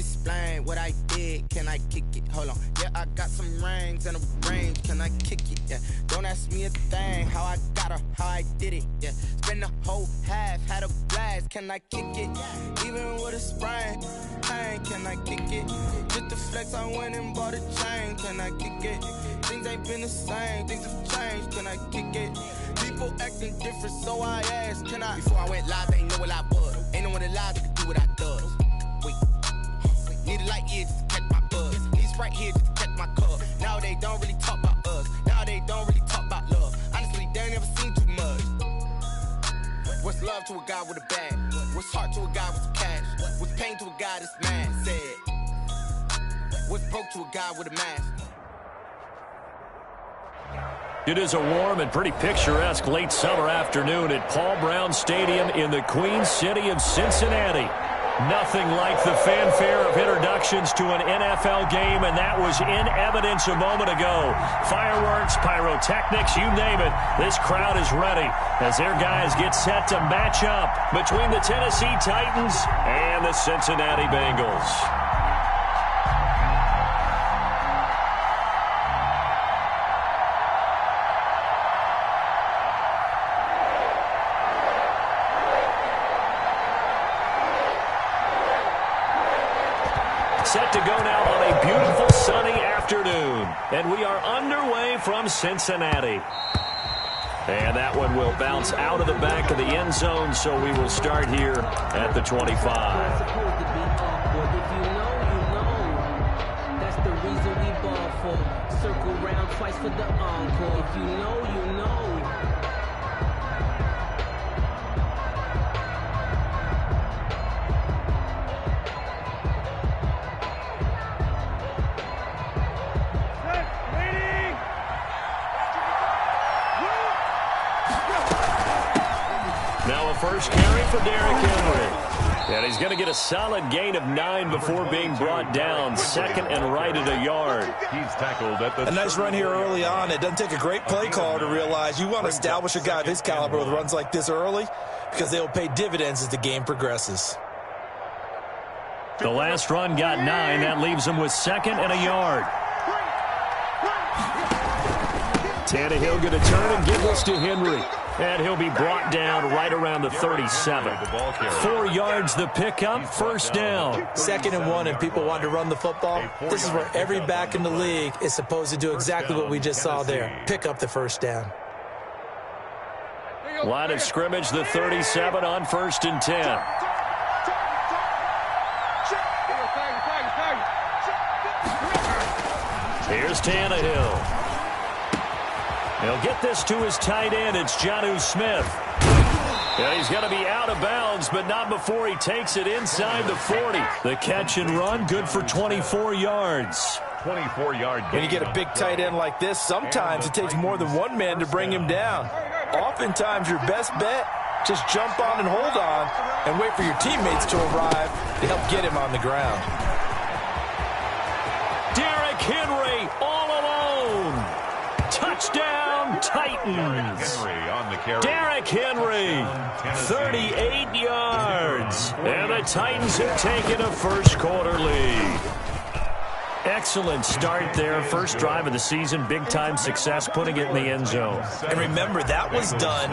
explain what I did. Can I kick it? Hold on. Yeah, I got some rings and a range. Can I kick it? Yeah. Don't ask me a thing. How I got her, how I did it. Yeah. Spend the whole half, had a blast. Can I kick it? Even with a sprain. Hey, can I kick it? Just the flex, I went and bought a chain. Can I kick it? Things ain't been the same. Things have changed. Can I kick it? People acting different, so I asked, can I? Before I went live, they ain't know what I was. Ain't no one alive that could do what I does. Wait. Need a light here just to catch my buzz. Need Sprite here just to catch my cup. Now they don't really talk about us. Now they don't really talk about love. Honestly, they ain't never seen too much. What's love to a guy with a bag? What's heart to a guy with some cash? What's pain to a guy that's mad? Said. What's broke to a guy with a mask? It is a warm and pretty picturesque late summer afternoon at Paul Brown Stadium in the Queen City of Cincinnati. Nothing like the fanfare of introductions to an NFL game, and that was in evidence a moment ago. Fireworks, pyrotechnics, you name it. This crowd is ready as their guys get set to match up between the Tennessee Titans and the Cincinnati Bengals. Set to go now on a beautiful sunny afternoon. And we are underway from Cincinnati. And that one will bounce out of the back of the end zone, so we will start here at the 25. That's the reason we ball for. Circle round twice for the encore. If you know, you know. First carry for Derrick Henry. And he's going to get a solid gain of 9 before being brought down. Second and right at a yard. He's tackled at the a nice run here early on. It doesn't take a great play caller to realize you want to establish a guy of his caliber with runs like this early because they'll pay dividends as the game progresses. The last run got 9. That leaves him with second and a yard. Tannehill going to turn and give this to Henry. And he'll be brought down right around the 37. 4 yards the pickup, first down. 2nd and 1, and people want to run the football. This is where every back in the league is supposed to do exactly what we just saw there. Pick up the first down. Line of scrimmage, the 37 on 1st and 10. Here's Tannehill. He'll get this to his tight end. It's Jonnu Smith. And he's going to be out of bounds, but not before he takes it inside the 40. The catch and run, good for 24 yards. 24-yard gain. When you get a big tight end like this, sometimes it takes more than one man to bring him down. Oftentimes, your best bet, just jump on and hold on and wait for your teammates to arrive to help get him on the ground. Derrick Henry all alone. Touchdown, Titans. Derrick Henry, 38 yards. And the Titans have taken a first quarter lead. Excellent start there. First drive of the season. Big-time success, putting it in the end zone. And remember, that was done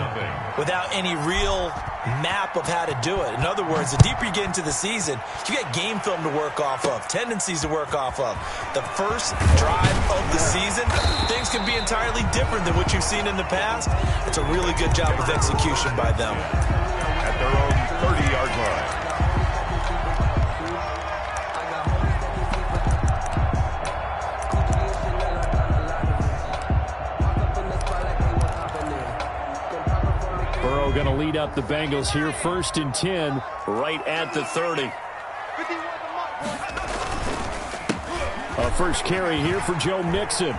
without any real map of how to do it. In other words, the deeper you get into the season, you get game film to work off of, tendencies to work off of. The first drive of the season, things can be entirely different than what you've seen in the past. It's a really good job of execution by them. At their own 30-yard line. Going to lead up the Bengals here, 1st and 10, right at the 30. A first carry here for Joe Mixon.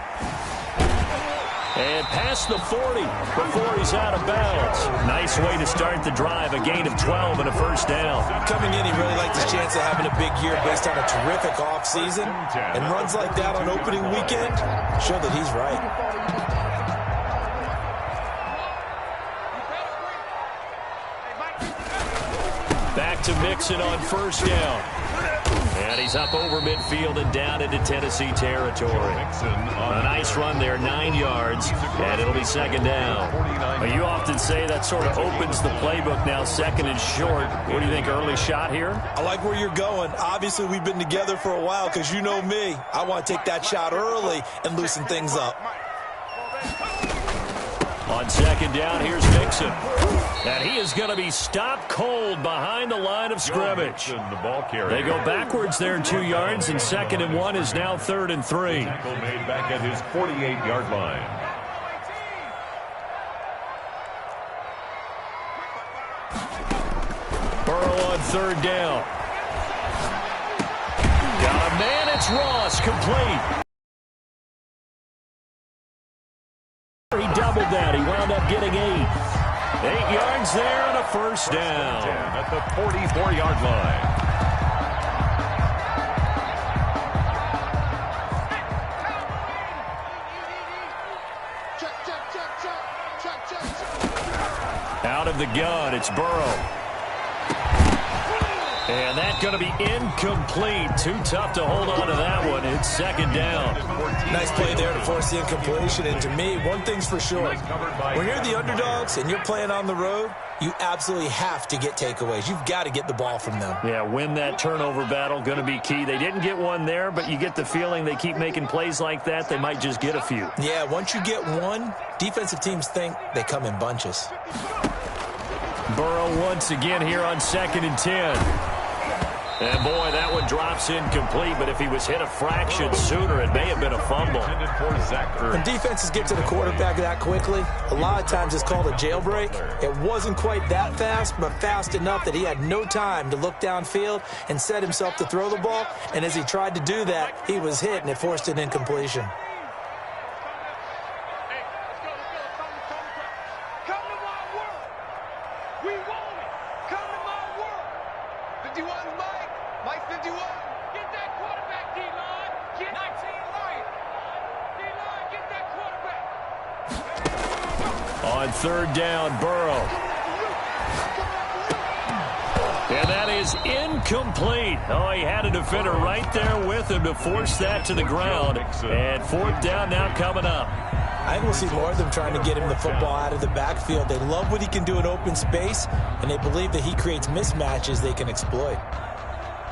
And past the 40 before he's out of bounds. Nice way to start the drive, a gain of 12 and a first down. Coming in, he really liked his chance of having a big year based on a terrific offseason. And runs like that on opening weekend show that he's right. to Mixon on first down. And he's up over midfield and down into Tennessee territory. A nice run there, 9 yards, and it'll be second down. Well, you often say that sort of opens the playbook now, second and short. What do you think, early shot here? I like where you're going. Obviously, we've been together for a while because you know me. I want to take that shot early and loosen things up. On second down, here's Mixon. And he is going to be stopped cold behind the line of scrimmage. They go backwards there 2 yards, and second and 1 is now 3rd and 3. Tackle made back at his 48-yard line. Burrow on third down. Got a man, it's Ross, complete. He doubled that. He wound up getting 8. 8 yards there and a first down. At the 44-yard line. Out of the gun, it's Burrow. And that's going to be incomplete. Too tough to hold on to that one. It's second down. Nice play there to force the incompletion. And to me, one thing's for sure. When you're the underdogs and you're playing on the road, you absolutely have to get takeaways. You've got to get the ball from them. Yeah, win that turnover battle, going to be key. They didn't get one there, but you get the feeling they keep making plays like that, they might just get a few. Yeah, once you get one, defensive teams think they come in bunches. Burrow once again here on 2nd and 10. And, boy, that one drops incomplete, but if he was hit a fraction sooner, it may have been a fumble. When defenses get to the quarterback that quickly, a lot of times it's called a jailbreak. It wasn't quite that fast, but fast enough that he had no time to look downfield and set himself to throw the ball. And as he tried to do that, he was hit, and it forced an incompletion. On third down, Burrow. And that is incomplete. Oh, he had a defender right there with him to force that to the ground. And fourth down now coming up. I think we'll see more of them trying to get him the football out of the backfield. They love what he can do in open space, and they believe that he creates mismatches they can exploit.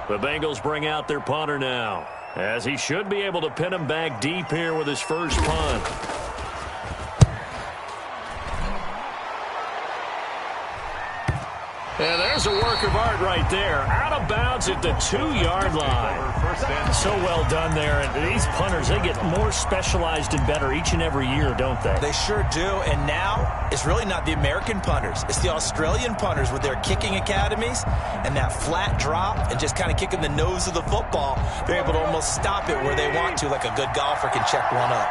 The Bengals bring out their punter now, as he should be able to pin him back deep here with his first punt. And there's a work of art right there. Out of bounds at the 2-yard line. So well done there. And these punters, they get more specialized and better each and every year, don't they? They sure do. And now it's really not the American punters. It's the Australian punters with their kicking academies and that flat drop and just kind of kicking the nose of the football. They're able to almost stop it where they want to, like a good golfer can check one up.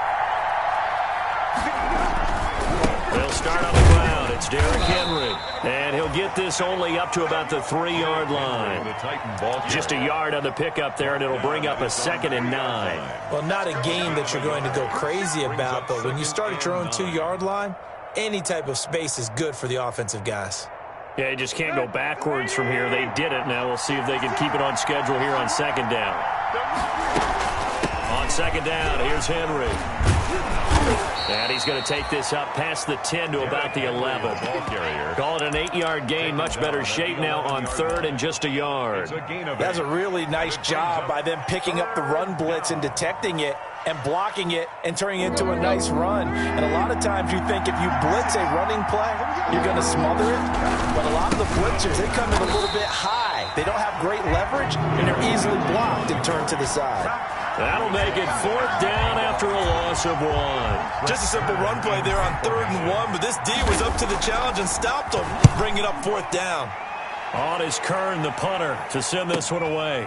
They'll start on the ground. It's Derrick Henry. And he'll get this only up to about the 3-yard line. Just a yard on the pickup there, and it'll bring up a 2nd and 9. Well, not a game that you're going to go crazy about, but when you start at your own 2-yard line, any type of space is good for the offensive guys. Yeah, you just can't go backwards from here. They did it. Now we'll see if they can keep it on schedule here on second down. On second down, here's Henry. And he's going to take this up past the 10 to about the 11. Call it an 8-yard gain. Much better shape now on 3rd and just a yard. That's a really nice job by them picking up the run blitz and detecting it and blocking it and turning it into a nice run. And a lot of times you think if you blitz a running play, you're going to smother it. But a lot of the blitzers, they come in a little bit high. They don't have great leverage, and they're easily blocked and turned to the side. That'll make it 4th down after a loss of 1. Just a simple run play there on 3rd and 1, but this D was up to the challenge and stopped him, bringing up 4th down. On is Kern, the punter, to send this one away.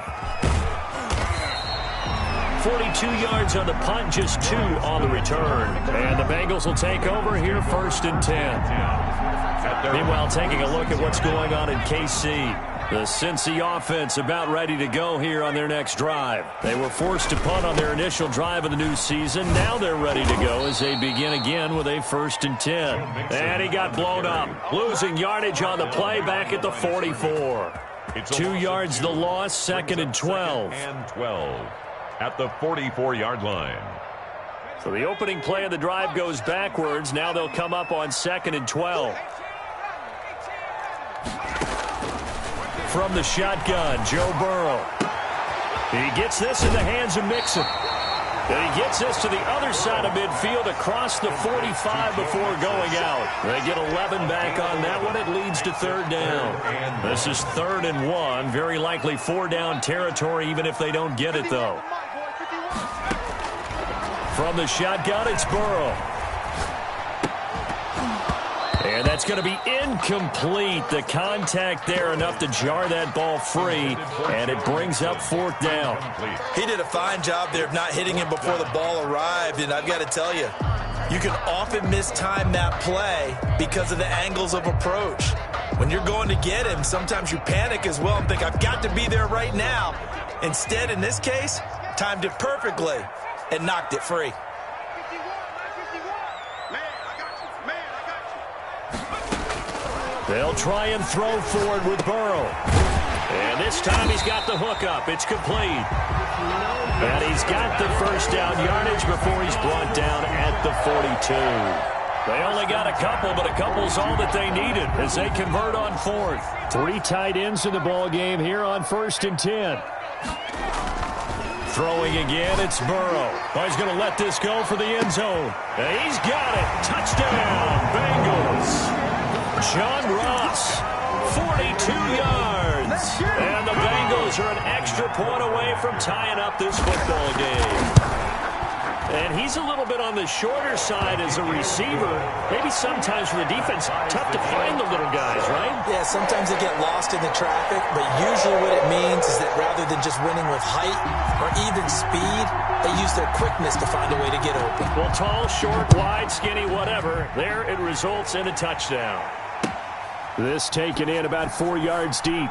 42 yards on the punt, just 2 on the return. And the Bengals will take over here 1st and 10. Meanwhile, taking a look at what's going on in KC. The Cincy offense about ready to go here on their next drive. They were forced to punt on their initial drive of the new season. Now they're ready to go as they begin again with a 1st and 10. And he got blown up, losing yardage on the play back at the 44. It's 2 yards the loss, 2nd and 12. And 12 at the 44-yard line. So the opening play of the drive goes backwards. Now they'll come up on 2nd and 12. From the shotgun, Joe Burrow. He gets this in the hands of Mixon. And he gets this to the other side of midfield across the 45 before going out. They get 11 back on that one. It leads to 3rd down. This is 3rd and 1. Very likely 4-down territory even if they don't get it, though. From the shotgun, it's Burrow. And that's going to be incomplete. The contact there enough to jar that ball free, and it brings up 4th down. He did a fine job there of not hitting him before the ball arrived, and I've got to tell you, you can often mistime that play because of the angles of approach. When you're going to get him, sometimes you panic as well and think, I've got to be there right now. Instead, in this case, timed it perfectly and knocked it free. They'll try and throw forward with Burrow. And this time he's got the hook up. It's complete. And he's got the 1st down yardage before he's brought down at the 42. They only got a couple, but a couple's all that they needed as they convert on 4th. 3 tight ends in the ball game here on 1st and 10. Throwing again, it's Burrow. Oh, he's going to let this go for the end zone. And he's got it. Touchdown, Bengals. John Ross, 42 yards. And the Bengals are an extra point away from tying up this football game. And he's a little bit on the shorter side as a receiver. Maybe sometimes for the defense, tough to find the little guys, right? Yeah, sometimes they get lost in the traffic, but usually what it means is that rather than just winning with height or even speed, they use their quickness to find a way to get open. Well, tall, short, wide, skinny, whatever, there it results in a touchdown. This taken in about 4 yards deep.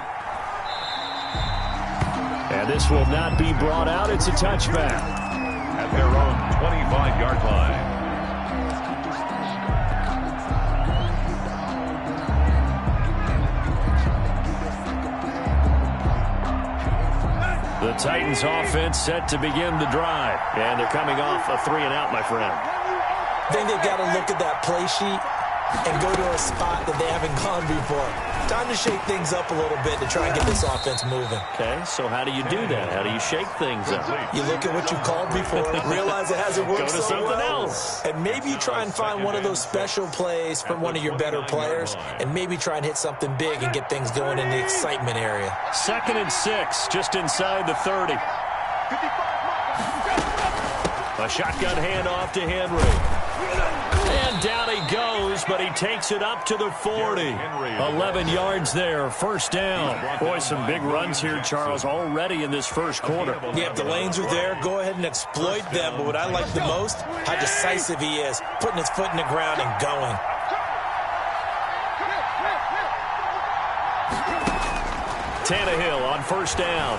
And this will not be brought out. It's a touchback. At their own 25-yard line. The Titans offense set to begin the drive. And they're coming off a 3-and-out, my friend. I think they've got to look at that play sheet and go to a spot that they haven't gone before. Time to shake things up a little bit to try and get this offense moving. Okay, so how do you do that? How do you shake things up? You look at what you called before, realize it hasn't worked Go to so something well, else. and maybe you try and find one of those special plays from one of your better players, and maybe try and hit something big and get things going in the excitement area. 2nd and 6, just inside the 30. A shotgun handoff to Henry. And down he goes, but he takes it up to the 40. 11 yards there, 1st down. Boy, some big runs here, Charles, already in this 1st quarter. Yeah, if the lanes are there, go ahead and exploit them. But what I like the most, how decisive he is, putting his foot in the ground and going. Tannehill on 1st down.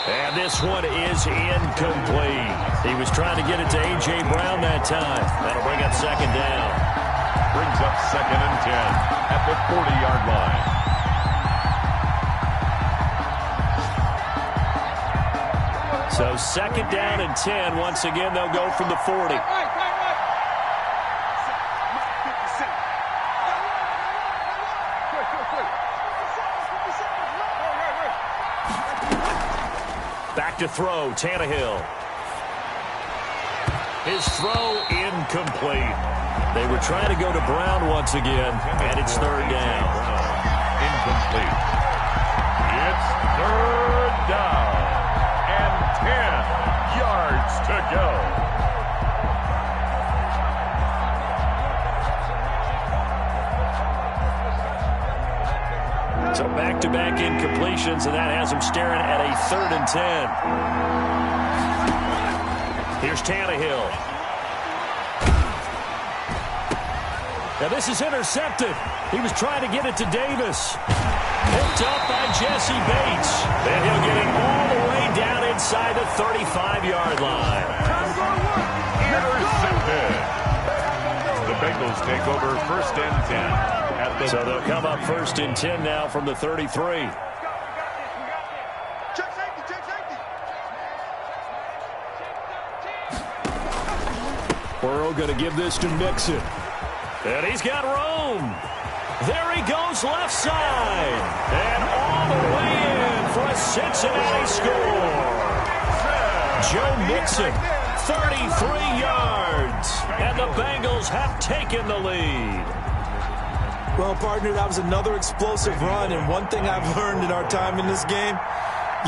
And this one is incomplete. He was trying to get it to A.J. Brown that time. That'll bring up 2nd down. Brings up 2nd and 10 at the 40-yard line. So 2nd down and 10. Once again, they'll go from the 40. Back to throw, Tannehill. His throw incomplete. They were trying to go to Brown once again, and it's 3rd down. Incomplete. It's 3rd down and 10 yards to go. So back-to-back incompletions, and that has them staring at a 3rd and 10. Here's Tannehill. Now this is intercepted. He was trying to get it to Davis. Picked up by Jesse Bates. And he'll get it all the way down inside the 35-yard line. Intercepted. The Bengals take over 1st and 10. So they'll come up 1st and 10 now from the 33. Burrow going to give this to Mixon. And he's got room. There he goes left side. And all the way in for a Cincinnati score. Joe Mixon, 33 yards. And the Bengals have taken the lead. Well, partner, that was another explosive run. And one thing I've learned in our time in this game,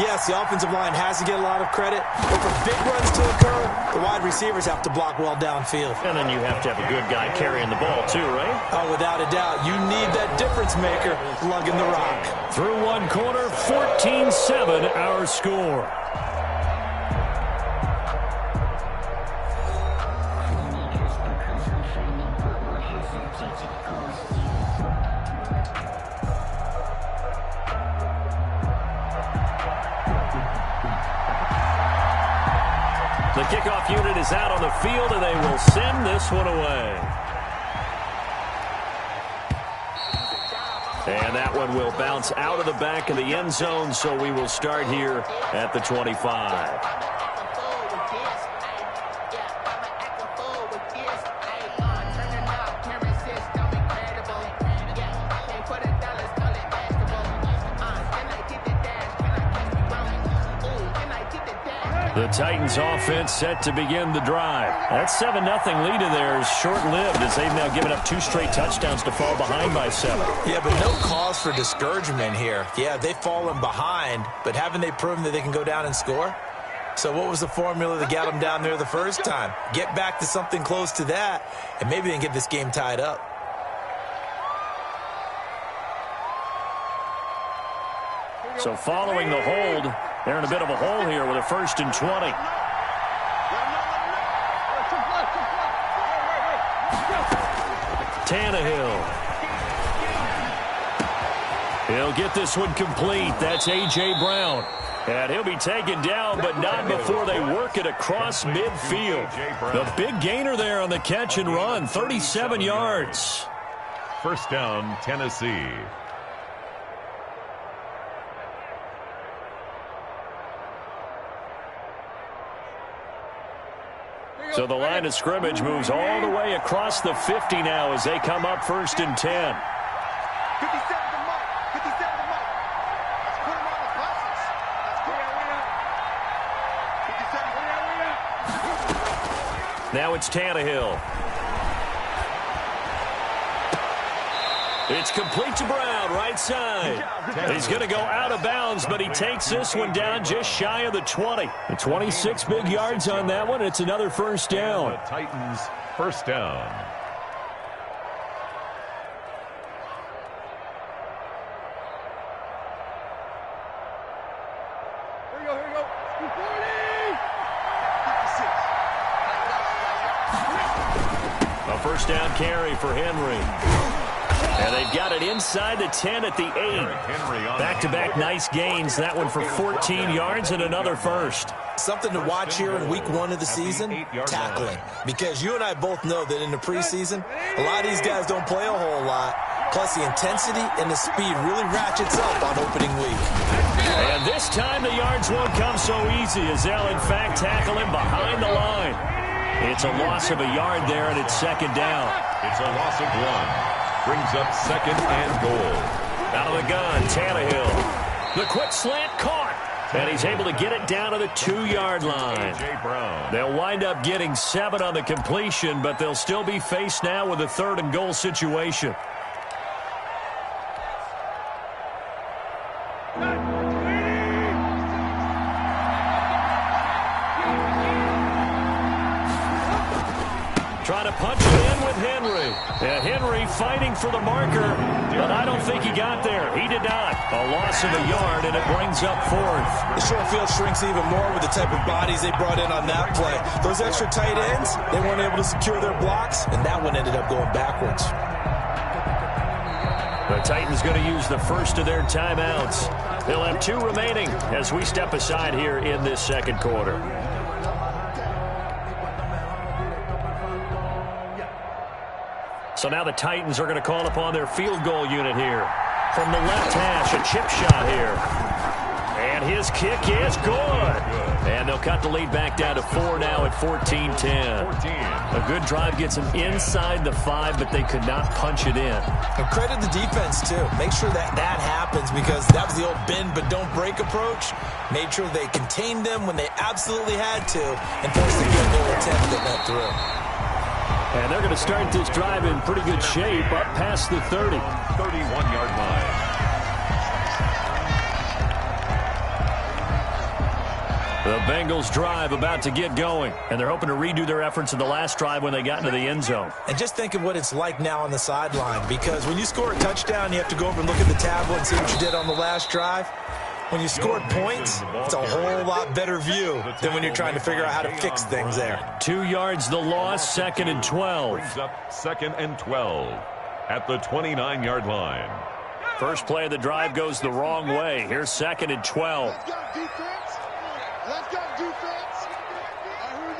yes, the offensive line has to get a lot of credit, but for big runs to occur, the wide receivers have to block well downfield. And then you have to have a good guy carrying the ball too, right? Oh, without a doubt. You need that difference maker lugging the rock. Through one quarter, 14-7 our score. The kickoff unit is out on the field, and they will send this one away. And that one will bounce out of the back of the end zone, so we will start here at the 25. The Titans offense set to begin the drive. That 7-0 lead of theirs short-lived as they've now given up 2 straight touchdowns to fall behind by 7. Yeah, but no cause for discouragement here. Yeah, they've fallen behind, but haven't they proven that they can go down and score? So what was the formula that got them down there the first time? Get back to something close to that, and maybe they can get this game tied up. So following the hold, they're in a bit of a hole here with a 1st and 20. Tannehill. He'll get this one complete. That's A.J. Brown. And he'll be taken down, but not before they work it across midfield. The big gainer there on the catch and run, 37 yards. First down, Tennessee. So the line of scrimmage moves all the way across the 50 now as they come up 1st and 10. 57 to Mike. 57 to Mike. Let's put him on the buses. Let's put him on. 57. Now it's Tannehill. It's complete to Brown, right side. He's going to go out of bounds, but he takes this one down just shy of the 20. 26 big yards on that one. It's another first down. The Titans, first down. Here we go, here we go. 240. A first down carry for Henry. And they've got it inside the 10 at the 8. Back-to-back nice gains. That one for 14 yards and another first. Something to watch here in week 1 of the season, tackling. Because you and I both know that in the preseason, a lot of these guys don't play a whole lot. Plus, the intensity and the speed really ratchets up on opening week. And this time the yards won't come so easy as they'll, in fact, tackle him behind the line. It's a loss of a yard there, and it's second down. It's a loss of 1. Brings up 2nd and goal. Out of the gun, Tannehill. The quick slant caught. And he's able to get it down to the 2-yard line. A.J. Brown. They'll wind up getting 7 on the completion, but they'll still be faced now with a 3rd and goal situation. Trying to punch it in with Henry. Yeah, Henry fighting for the marker, but I don't think he got there. He did not. A loss of a yard, and it brings up 4th. The short field shrinks even more with the type of bodies they brought in on that play. Those extra tight ends, they weren't able to secure their blocks, and that one ended up going backwards. The Titans going to use the first of their timeouts. They'll have 2 remaining as we step aside here in this second quarter. So now the Titans are going to call upon their field goal unit here. From the left hash, a chip shot here. And his kick is good. And they'll cut the lead back down to 4 now at 14-10. A good drive gets them inside the 5, but they could not punch it in. And credit the defense, too. Make sure that happens, because that was the old bend but don't break approach. Made sure they contained them when they absolutely had to and forced the field goal attempt that went through. And they're going to start this drive in pretty good shape, up past the 30. 31-yard line. The Bengals drive about to get going, and they're hoping to redo their efforts in the last drive when they got into the end zone. And just think of what it's like now on the sideline, because when you score a touchdown, you have to go over and look at the tablet and see what you did on the last drive. When you scored points, it's a whole lot better view than when you're trying to figure out how to fix things there. 2 yards the loss, 2nd and 12. Brings up 2nd and 12 at the 29-yard line. First play of the drive goes the wrong way. Here's 2nd and 12. Let's go, defense. Let's go, defense. All right, here we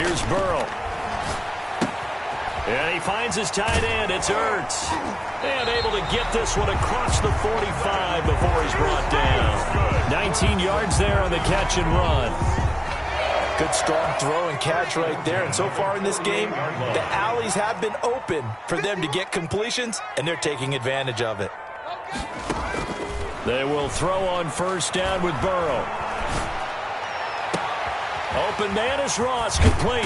go. Here's Burrow. And he finds his tight end. It's Ertz. And able to get this one across the 45 before he's brought down. 19 yards there on the catch and run. Good strong throw and catch right there. And so far in this game, the alleys have been open for them to get completions, and they're taking advantage of it. They will throw on first down with Burrow. Open man is Ross, complete.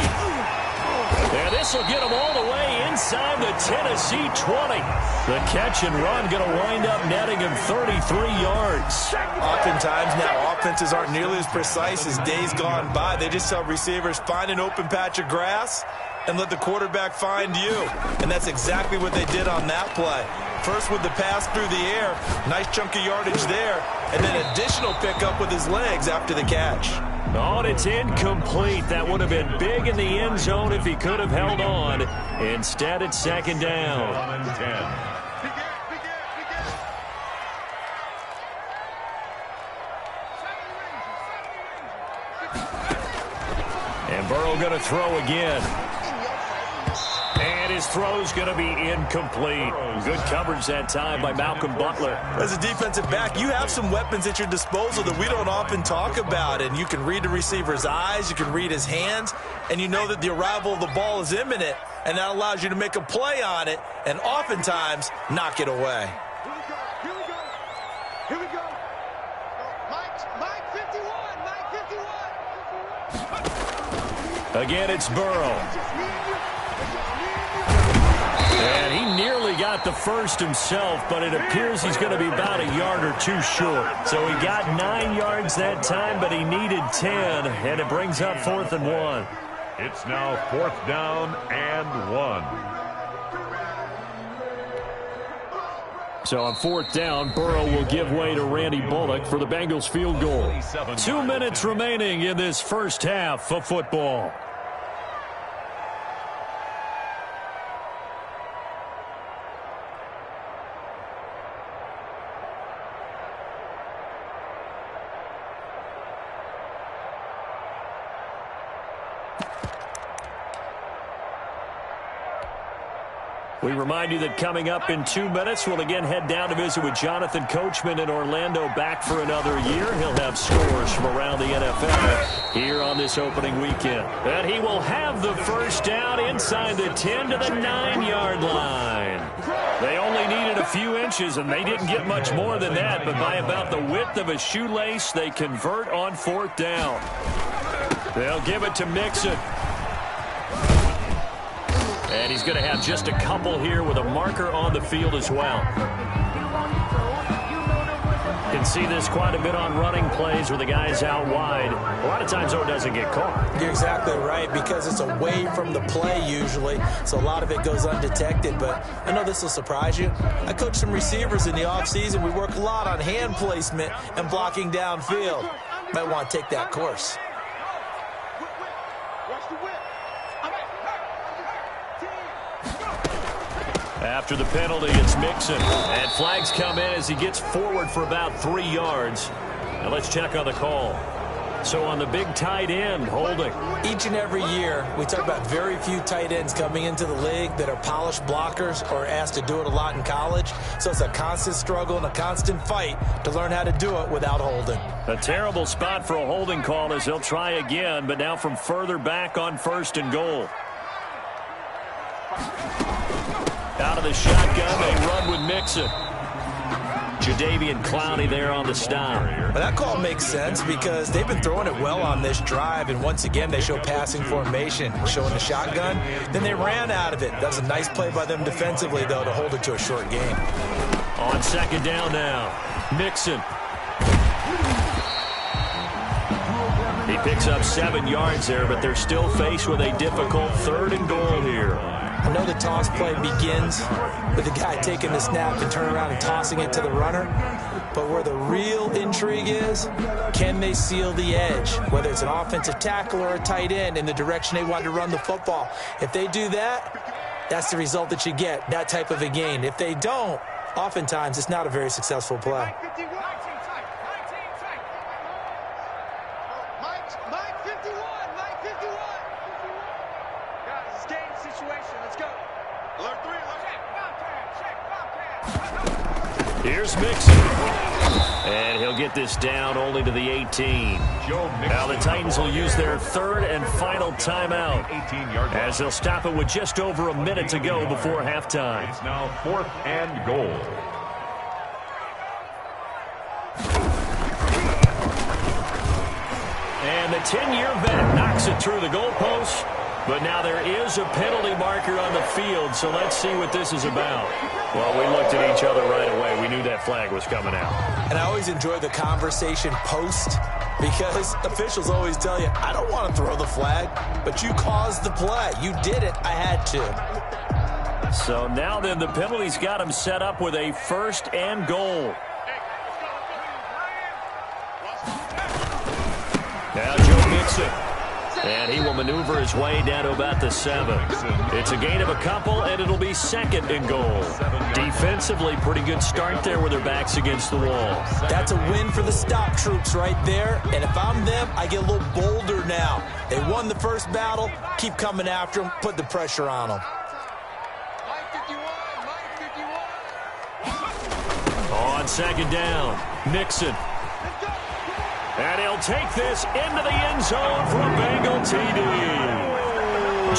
And this will get them all the way inside the Tennessee 20. The catch and run going to wind up netting him 33 yards. Oftentimes now offenses aren't nearly as precise as days gone by. They just tell receivers, find an open patch of grass and let the quarterback find you. And that's exactly what they did on that play. First with the pass through the air, nice chunk of yardage there, and then additional pickup with his legs after the catch. Oh, and it's incomplete. That would have been big in the end zone if he could have held on. Instead, it's 2nd down. 1 and 10. And Burrow going to throw again. And his throw's going to be incomplete. Good coverage that time by Malcolm Butler. As a defensive back, you have some weapons at your disposal that we don't often talk about. And you can read the receiver's eyes, you can read his hands, and you know that the arrival of the ball is imminent. And that allows you to make a play on it and oftentimes knock it away. Here we go. Here we go. Mike 51. Mike 51. Again, it's Burrow. And he nearly got the first himself, but it appears he's going to be about a yard or two short. So he got 9 yards that time, but he needed 10, and it brings up 4th and 1. It's now 4th down and 1. So on 4th down, Burrow will give way to Randy Bullock for the Bengals field goal. 2 minutes remaining in this first half of football. We remind you that coming up in 2 minutes, we'll again head down to visit with Jonathan Coachman in Orlando, back for another year. He'll have scores from around the NFL here on this opening weekend. And he will have the first down inside the 10 to the 9-yard line. They only needed a few inches, and they didn't get much more than that, but by about the width of a shoelace, they convert on 4th down. They'll give it to Mixon. And he's going to have just a couple here with a marker on the field as well. You can see this quite a bit on running plays where the guy's out wide. A lot of times, though, it doesn't get caught. You're exactly right, because it's away from the play usually, so a lot of it goes undetected. But I know this will surprise you. I coach some receivers in the offseason. We work a lot on hand placement and blocking downfield. Might want to take that course. After the penalty, it's Mixon. And flags come in as he gets forward for about 3 yards. Now let's check on the call. So on the big tight end, holding. Each and every year, we talk about very few tight ends coming into the league that are polished blockers or asked to do it a lot in college. So it's a constant struggle and a constant fight to learn how to do it without holding. A terrible spot for a holding call as they'll try again, but now from further back on 1st and goal. Out of the shotgun, they run with Mixon. Jadeveon Clowney there on the stop. Well, that call makes sense because they've been throwing it well on this drive, and once again they show passing formation, showing the shotgun. Then they ran out of it. That was a nice play by them defensively, though, to hold it to a short game. On 2nd down now, Mixon. He picks up 7 yards there, but they're still faced with a difficult 3rd and goal here. I know the toss play begins with the guy taking the snap and turning around and tossing it to the runner. But where the real intrigue is, can they seal the edge? Whether it's an offensive tackle or a tight end in the direction they want to run the football. If they do that, that's the result that you get, that type of a gain. If they don't, oftentimes it's not a very successful play. Here's Mixon. And he'll get this down only to the 18. Now the Titans will use their 3rd and final timeout as they'll stop it with just over a minute to go before halftime. It's now 4th and goal. And the 10-year vet knocks it through the goalpost. But now there is a penalty marker on the field, so let's see what this is about. Well, we looked at each other right away. We knew that flag was coming out. And I always enjoy the conversation post because officials always tell you, I don't want to throw the flag, but you caused the play. You did it. I had to. So now then the penalty's got him set up with a 1st and goal. Now Joe Mixon. And he will maneuver his way down to about the 7. It's a gain of a couple, and it'll be 2nd and goal. Defensively, pretty good start there with their backs against the wall. That's a win for the stop troops right there. And if I'm them, I get a little bolder now. They won the first battle. Keep coming after them. Put the pressure on them. On 2nd down, Mixon. And he'll take this into the end zone for a Bengal TD.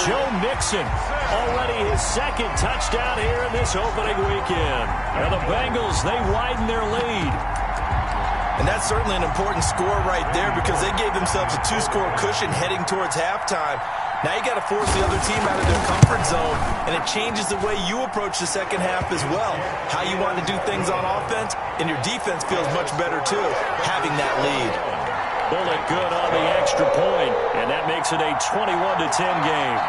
Joe Mixon, already his 2nd touchdown here in this opening weekend. And the Bengals, they widen their lead. And that's certainly an important score right there because they gave themselves a 2-score cushion heading towards halftime. Now you got to force the other team out of their comfort zone, and it changes the way you approach the second half as well. How you want to do things on offense, and your defense feels much better too, having that lead. Bullet good on the extra point, and that makes it a 21-10 game.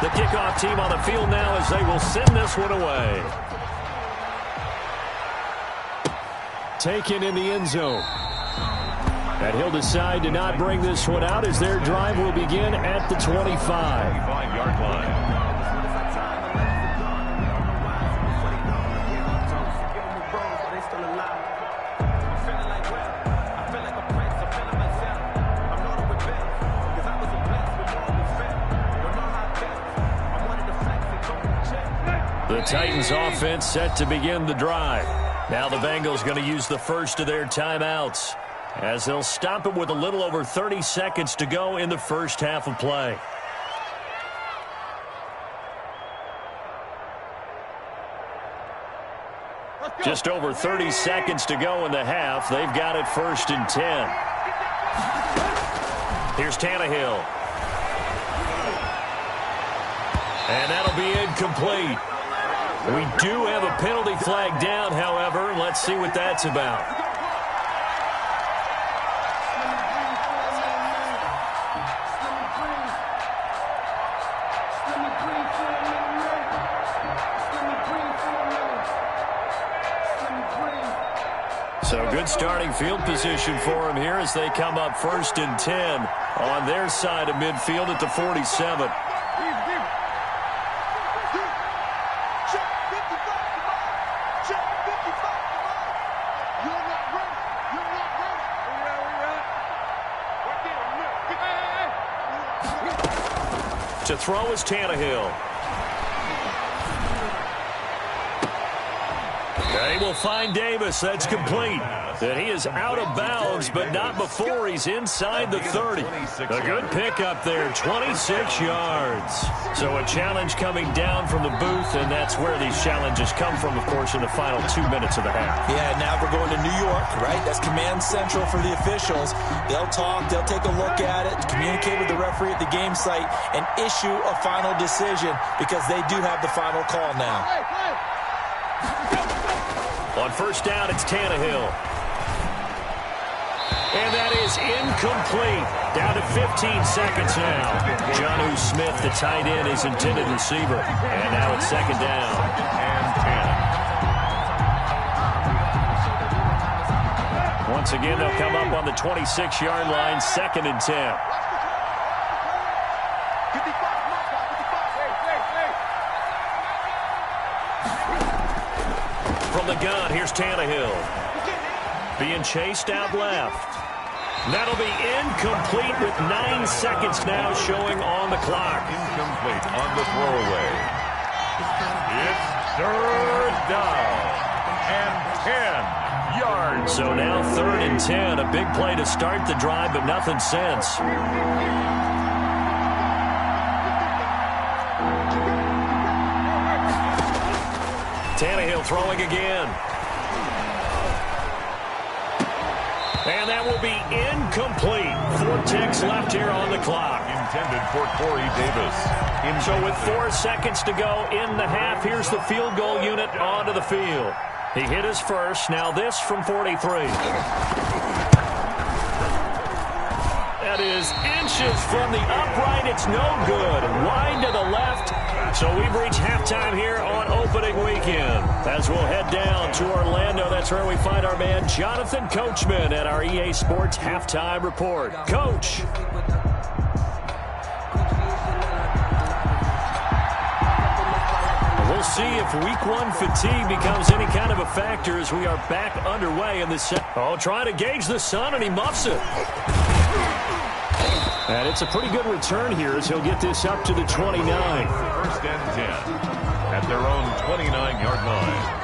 The kickoff team on the field now as they will send this one away. Taken in the end zone. And he'll decide to not bring this one out as their drive will begin at the 25-yard line. The Titans offense set to begin the drive. Now the Bengals going to use the first of their timeouts as they'll stop it with a little over 30 seconds to go in the first half of play. Just over 30 seconds to go in the half. They've got it 1st and 10. Here's Tannehill. And that'll be incomplete. We do have a penalty flag down, however. Let's see what that's about. So good starting field position for him here as they come up 1st and 10 on their side of midfield at the 47. To throw is Tannehill. They will find Davis. That's complete. And he is out of bounds, but not before he's inside the 30. A good pickup there, 26 yards. So a challenge coming down from the booth, and that's where these challenges come from, of course, in the final 2 minutes of the half. Yeah, now we're going to New York, right? That's command central for the officials. They'll talk, they'll take a look at it, communicate with the referee at the game site, and issue a final decision because they do have the final call now. On 1st down, it's Tannehill. And that is incomplete. Down to 15 seconds now. Jonnu Smith, the tight end, his intended receiver. And now it's 2nd down. And 10. Once again, they'll come up on the 26-yard line, 2nd and 10. From the gun, here's Tannehill. Being chased out left. That'll be incomplete with 9 seconds now showing on the clock. Incomplete on the throwaway. It's 3rd down and 10 yards. So now 3rd and 10. A big play to start the drive, but nothing since. Tannehill throwing again. And that will be incomplete. 4 ticks left here on the clock. Intended for Corey Davis. So with 4 seconds to go in the half, here's the field goal unit onto the field. He hit his first. Now this from 43. That is inches from the upright. It's no good. Wide to the left. So we've reached halftime here on opening weekend. As we'll head down to Orlando, that's where we find our man Jonathan Coachman at our EA Sports Halftime Report. Coach. We'll see if week 1 fatigue becomes any kind of a factor as we are back underway in this set. Oh, trying to gauge the sun, and he muffs it. And it's a pretty good return here as he'll get this up to the 29. 1st and 10 at their own 29-yard line.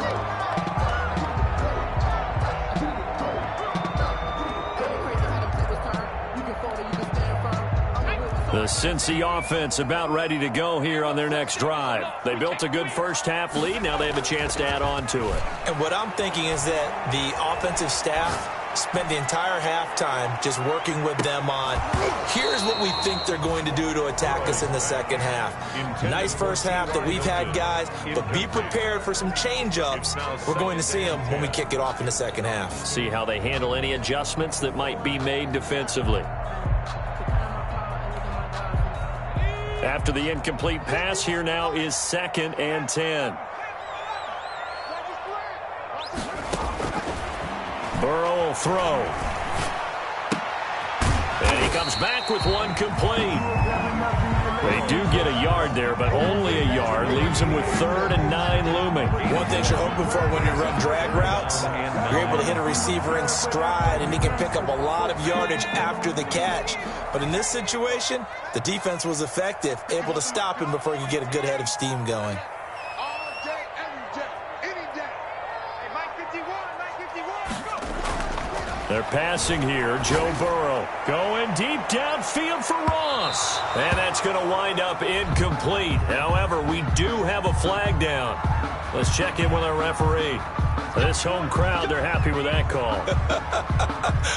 The Cincy offense about ready to go here on their next drive. They built a good first half lead. Now they have a chance to add on to it. And what I'm thinking is that the offensive staff spent the entire halftime just working with them on, here's what we think they're going to do to attack us in the second half. Nice first half that we've had, guys, but be prepared for some change-ups. We're going to see them when we kick it off in the second half. See how they handle any adjustments that might be made defensively. After the incomplete pass, here now is 2nd and 10. Burrow will throw. And he comes back with one complete. They do get a yard there, but only a yard. Leaves him with 3rd and 9 looming. One thing you're hoping for when you run drag routes, you're able to hit a receiver in stride, and he can pick up a lot of yardage after the catch. But in this situation, the defense was effective, able to stop him before he could get a good head of steam going. They're passing here. Joe Burrow going deep downfield for Ross. And that's going to wind up incomplete. However, we do have a flag down. Let's check in with our referee. This home crowd, they're happy with that call.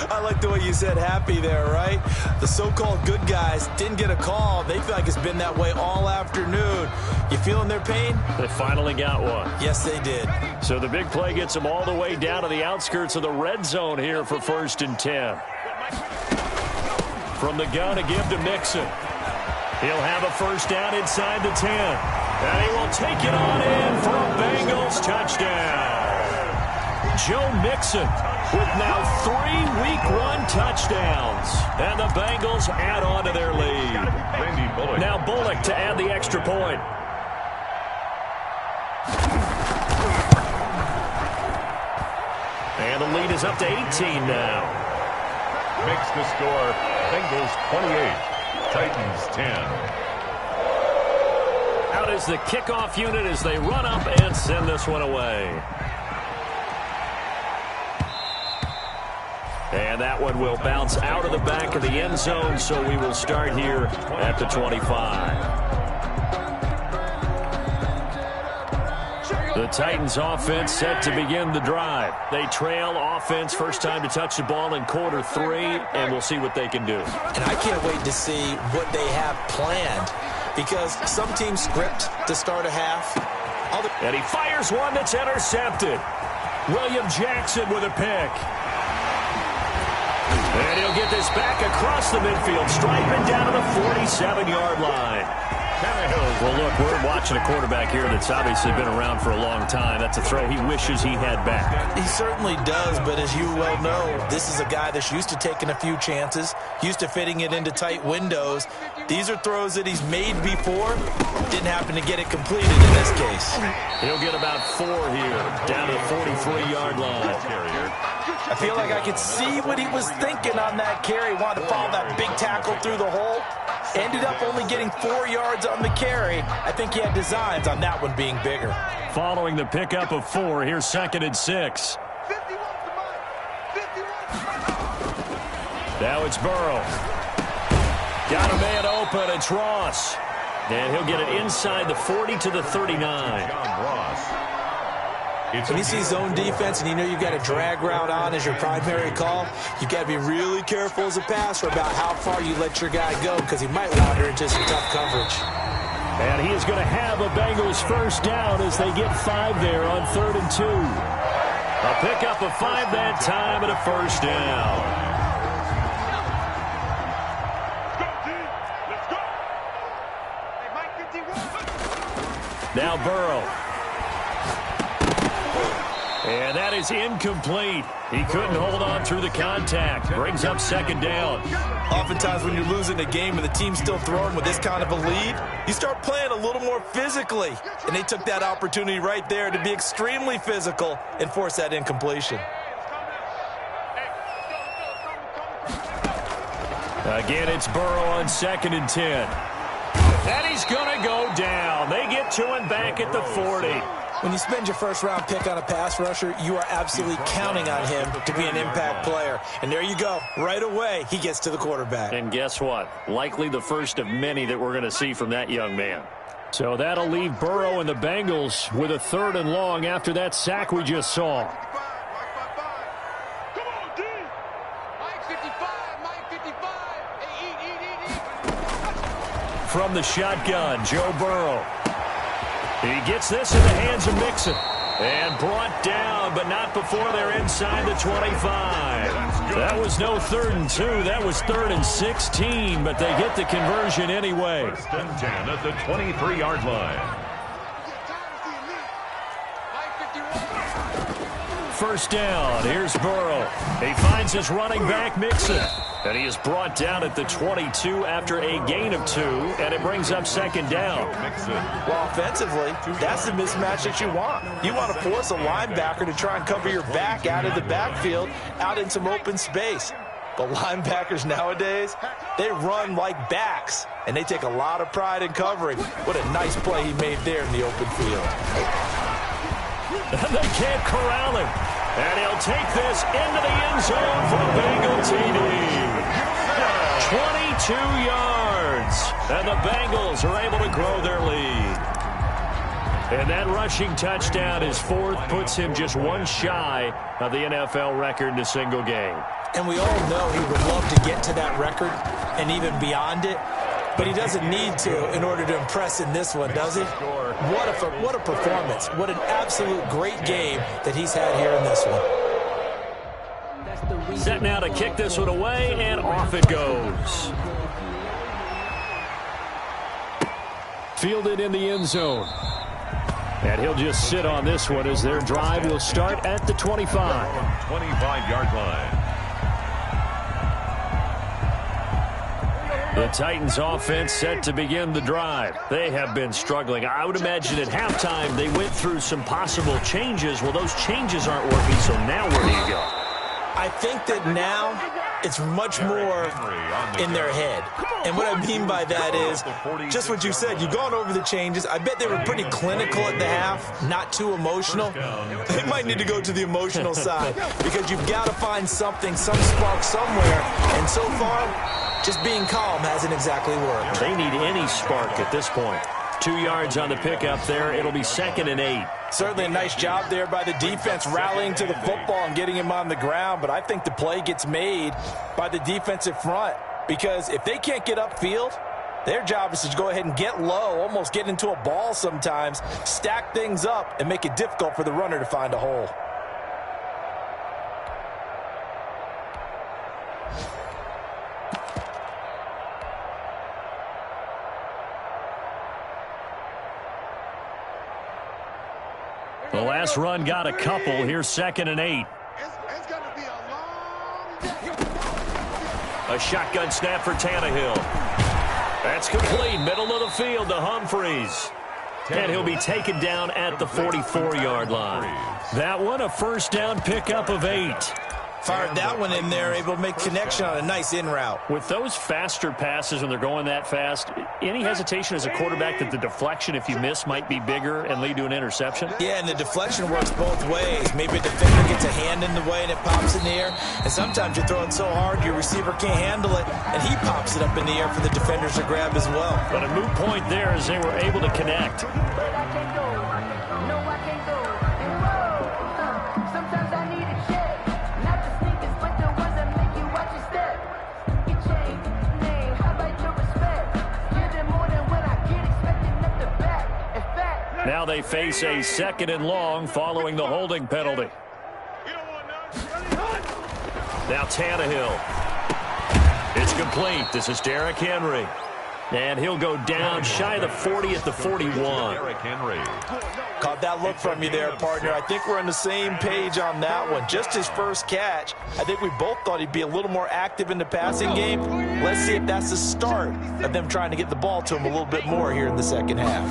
I like the way you said happy there, right? The so-called good guys didn't get a call. They feel like it's been that way all afternoon. You feeling their pain? They finally got one. Yes, they did. So the big play gets them all the way down to the outskirts of the red zone here for 1st and 10. From the gun to give to Mixon. He'll have a first down inside the 10. And he will take it on in for a Bengals touchdown. Joe Mixon with now 3 week-run touchdowns. And the Bengals add on to their lead. Now Bullock to add the extra point. And the lead is up to 18 now. Makes the score Bengals 28, Titans 10. Out is the kickoff unit as they run up and send this one away. And that one will bounce out of the back of the end zone, so we will start here at the 25. The Titans offense set to begin the drive. They trail offense, first time to touch the ball in quarter 3, and we'll see what they can do. And I can't wait to see what they have planned, because some teams script to start a half. And he fires one that's intercepted. William Jackson with a pick. And he'll get this back across the midfield, striping down to the 47-yard line. Well, look, we're watching a quarterback here that's obviously been around for a long time. That's a throw he wishes he had back. He certainly does, but as you well know, this is a guy that's used to taking a few chances, used to fitting it into tight windows. These are throws that he's made before. Didn't happen to get it completed in this case. He'll get about 4 here, down to the 43-yard line. I feel like I could see what he was thinking on that carry. Wanted to follow that big tackle through the hole. Ended up only getting 4 yards on the carry. I think he had designs on that one being bigger. Following the pickup of 4, here's 2nd and 6. Now it's Burrow. Got a man open. It's Ross. And he'll get it inside the 40 to the 39. When you see zone defense and you know you've got a drag route on as your primary call, you've got to be really careful as a passer about how far you let your guy go, because he might wander into some tough coverage. And he is going to have a Bengals first down as they get 5 there on 3rd and 2. A pickup of 5 that time and a first down. Now Burrow. And that is incomplete. He couldn't hold on through the contact. Brings up 2nd down. Oftentimes when you're losing a game and the team's still throwing with this kind of a lead, you start playing a little more physically. And they took that opportunity right there to be extremely physical and force that incompletion. Again, it's Burrow on 2nd and 10. And he's going to go down. They get to him back at the 40. When you spend your first-round pick on a pass rusher, you are absolutely counting on him to be an impact player. And there you go. Right away, he gets to the quarterback. And guess what? Likely the first of many that we're going to see from that young man. So that'll leave Burrow and the Bengals with a 3rd and long after that sack we just saw. From the shotgun, Joe Burrow. He gets this in the hands of Mixon. And brought down, but not before they're inside the 25. That was no 3rd and 2. That was 3rd and 16, but they get the conversion anyway. 1st and 10 at the 23-yard line. First down. Here's Burrow. He finds his running back, Mixon. And he is brought down at the 22 after a gain of 2, and it brings up 2nd down. Well, offensively, that's the mismatch that you want. You want to force a linebacker to try and cover your back out of the backfield, out in some open space. But linebackers nowadays, they run like backs, and they take a lot of pride in covering. What a nice play he made there in the open field. And they can't corral him. And he'll take this into the end zone for a Bengal TD. 22 yards. And the Bengals are able to grow their lead. And that rushing touchdown is 4th, puts him just 1 shy of the NFL record in a single game. And we all know he would love to get to that record and even beyond it. But he doesn't need to in order to impress in this one, does he? What a performance. What an absolute great game that he's had here in this one. Set now to kick this one away, and off it goes. Fielded in the end zone. And he'll just sit on this one as their drive will start at the 25. 25-yard line. The Titans offense set to begin the drive. They have been struggling. I would imagine at halftime they went through some possible changes. Well, those changes aren't working, so now where do you go? I think that now it's much more in their head. And what I mean by that is just what you said. You've gone over the changes. I bet they were pretty clinical at the half, not too emotional. They might need to go to the emotional side because you've got to find something, some spark somewhere. And so far, just being calm hasn't exactly worked. They need any spark at this point. 2 yards on the pickup there. It'll be 2nd and 8. Certainly a nice job there by the defense rallying to the football and getting him on the ground. But I think the play gets made by the defensive front because if they can't get upfield, their job is to go ahead and get low, almost get into a ball sometimes, stack things up, and make it difficult for the runner to find a hole. The last run got a couple. Here's 2nd and 8. It's going to be a long day. A shotgun snap for Tannehill. That's complete. Middle of the field to Humphries. And he'll be taken down at the 44-yard line. That one, a first down pickup of 8. Fired that one in there, able to make connection on a nice in route. With those faster passes when they're going that fast, any hesitation as a quarterback that the deflection, if you miss, might be bigger and lead to an interception? Yeah, and the deflection works both ways. Maybe a defender gets a hand in the way and it pops in the air. And sometimes you're throwing so hard your receiver can't handle it, and he pops it up in the air for the defenders to grab as well. But a moot point there as they were able to connect. Now they face a 2nd and long following the holding penalty. Now Tannehill. It's complete. This is Derrick Henry. And he'll go down shy of the 40 at the 41. Derrick Henry. Caught that look from you there, partner. I think we're on the same page on that one. Just his first catch. I think we both thought he'd be a little more active in the passing game. Let's see if that's the start of them trying to get the ball to him a little bit more here in the second half.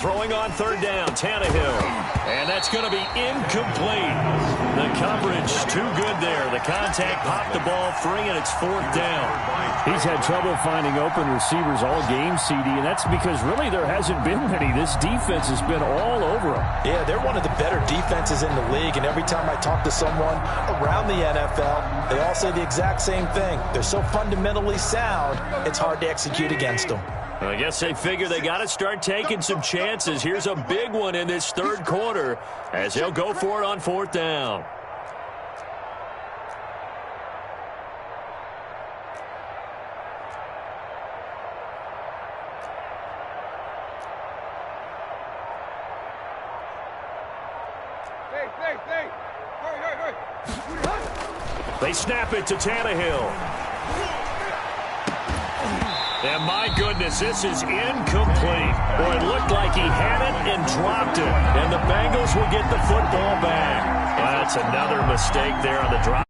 Throwing on 3rd down, Tannehill. And that's going to be incomplete. The coverage too good there. The contact popped the ball free, and it's 4th down. He's had trouble finding open receivers all game, CD, and that's because really there hasn't been many. This defense has been all over him. Yeah, they're one of the better defenses in the league, and every time I talk to someone around the NFL, they all say the exact same thing. They're so fundamentally sound, it's hard to execute against them. I guess they figure they got to start taking some chances. Here's a big one in this 3rd quarter as they'll go for it on 4th down. They snap it to Tannehill. And my goodness, this is incomplete. Boy, it looked like he had it and dropped it. And the Bengals will get the football back. That's another mistake there on the drop.